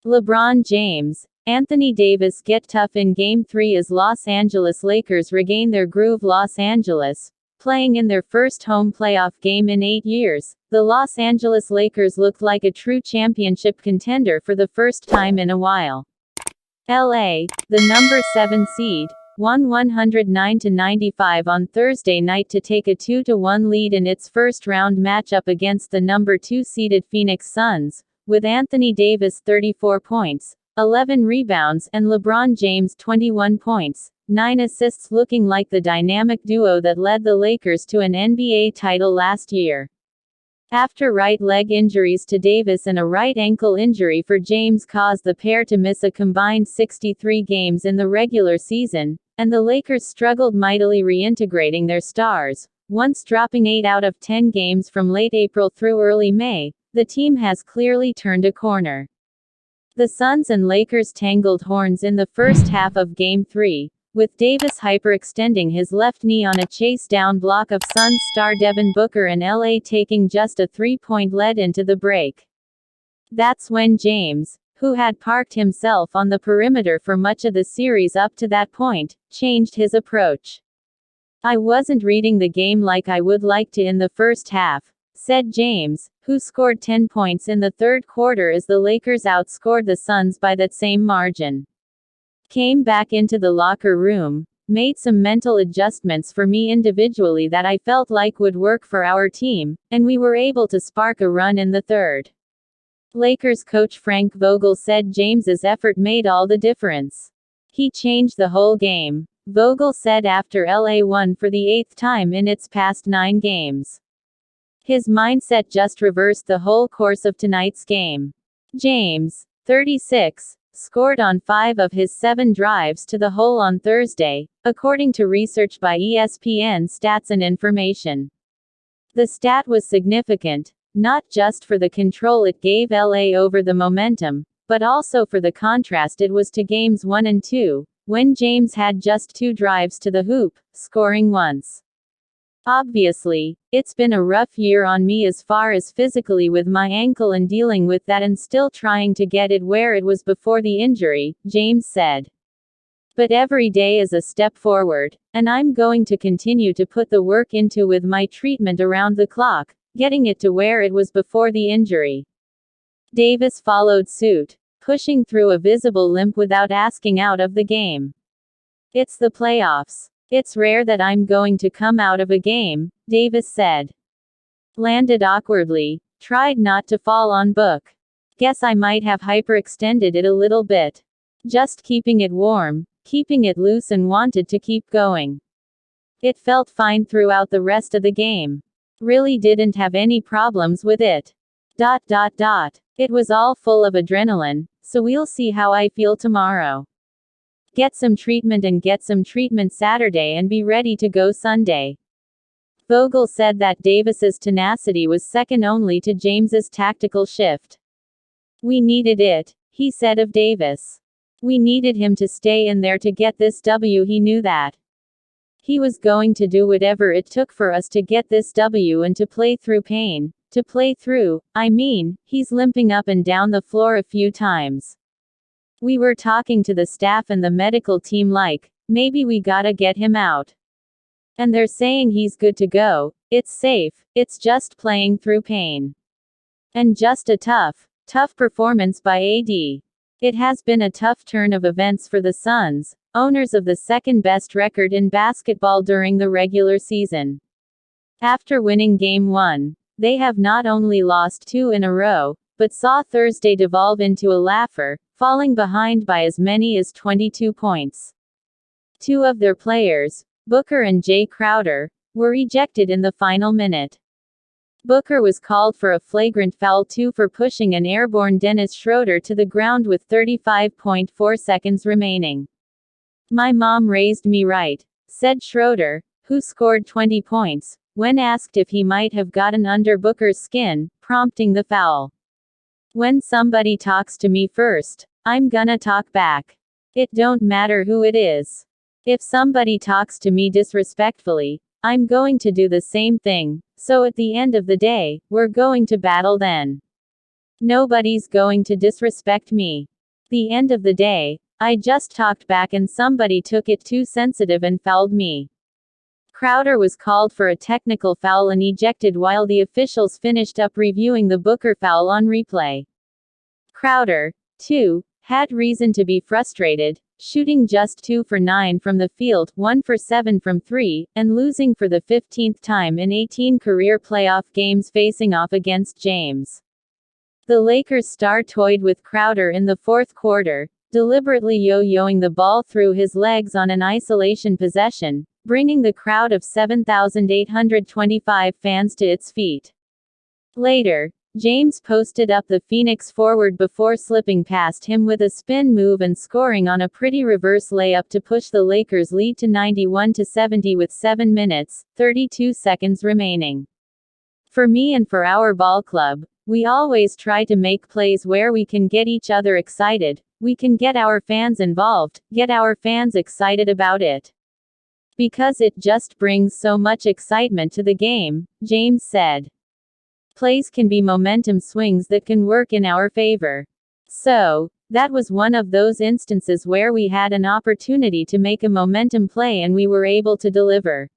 LeBron James, Anthony Davis get tough in Game 3 as Los Angeles Lakers regain their groove. Los Angeles, playing in their first home playoff game in 8 years, the Los Angeles Lakers looked like a true championship contender for the first time in a while. LA, the number 7 seed, won 109-95 on Thursday night to take a 2-1 lead in its first-round matchup against the number 2 seeded Phoenix Suns, with Anthony Davis 34 points, 11 rebounds, and LeBron James 21 points, 9 assists, looking like the dynamic duo that led the Lakers to an NBA title last year. After right leg injuries to Davis and a right ankle injury for James caused the pair to miss a combined 63 games in the regular season, and the Lakers struggled mightily reintegrating their stars, once dropping 8 out of 10 games from late April through early May. The team has clearly turned a corner. The Suns and Lakers tangled horns in the first half of Game 3, with Davis hyperextending his left knee on a chase-down block of Suns star Devin Booker and LA taking just a 3-point lead into the break. That's when James, who had parked himself on the perimeter for much of the series up to that point, changed his approach. "I wasn't reading the game like I would like to in the first half," said James, who scored 10 points in the third quarter as the Lakers outscored the Suns by that same margin. "Came back into the locker room, made some mental adjustments for me individually that I felt like would work for our team, and we were able to spark a run in the third." Lakers coach Frank Vogel said James's effort made all the difference. "He changed the whole game," Vogel said after LA won for the 8th time in its past 9 games. "His mindset just reversed the whole course of tonight's game." James, 36, scored on 5 of his 7 drives to the hole on Thursday, according to research by ESPN Stats and Information. The stat was significant, not just for the control it gave LA over the momentum, but also for the contrast it was to Games 1 and 2, when James had just 2 drives to the hoop, scoring once. "Obviously, it's been a rough year on me as far as physically with my ankle and dealing with that and still trying to get it where it was before the injury," James said. "But every day is a step forward, and I'm going to continue to put the work into with my treatment around the clock, getting it to where it was before the injury." Davis followed suit, pushing through a visible limp without asking out of the game. "It's the playoffs. It's rare that I'm going to come out of a game," Davis said. "Landed awkwardly, tried not to fall on Book. Guess I might have hyperextended it a little bit. Just keeping it warm, keeping it loose and wanted to keep going. It felt fine throughout the rest of the game. Really didn't have any problems with it. It was all full of adrenaline, so we'll see how I feel tomorrow. Get some treatment Saturday and be ready to go Sunday." Vogel said that Davis's tenacity was second only to James's tactical shift. "We needed it," he said of Davis. "We needed him to stay in there to get this W. He knew that. He was going to do whatever it took for us to get this W and to play through pain. He's limping up and down the floor a few times. We were talking to the staff and the medical team like, maybe we gotta get him out. And they're saying he's good to go, it's safe, it's just playing through pain. And just a tough performance by AD. It has been a tough turn of events for the Suns, owners of the second-best record in basketball during the regular season. After winning Game 1, they have not only lost 2 in a row, but saw Thursday devolve into a laugher, falling behind by as many as 22 points. 2 of their players, Booker and Jay Crowder, were ejected in the final minute. Booker was called for a flagrant foul 2 for pushing an airborne Dennis Schroeder to the ground with 35.4 seconds remaining. "My mom raised me right," said Schroeder, who scored 20 points, when asked if he might have gotten under Booker's skin, prompting the foul. "When somebody talks to me first, I'm gonna talk back. It don't matter who it is. If somebody talks to me disrespectfully, I'm going to do the same thing, so at the end of the day, we're going to battle then. Nobody's going to disrespect me. The end of the day, I just talked back and somebody took it too sensitive and fouled me. Crowder was called for a technical foul and ejected while the officials finished up reviewing the Booker foul on replay. Crowder, too, had reason to be frustrated, shooting just 2 for 9 from the field, 1 for 7 from 3, and losing for the 15th time in 18 career playoff games facing off against James. The Lakers star toyed with Crowder in the fourth quarter, deliberately yo-yoing the ball through his legs on an isolation possession, bringing the crowd of 7,825 fans to its feet. Later, James posted up the Phoenix forward before slipping past him with a spin move and scoring on a pretty reverse layup to push the Lakers' lead to 91-70 with 7 minutes, 32 seconds remaining. For me and for our ball club, we always try to make plays where we can get each other excited, we can get our fans involved, get our fans excited about it. Because it just brings so much excitement to the game, James said. Plays can be momentum swings that can work in our favor. So, that was one of those instances where we had an opportunity to make a momentum play and we were able to deliver.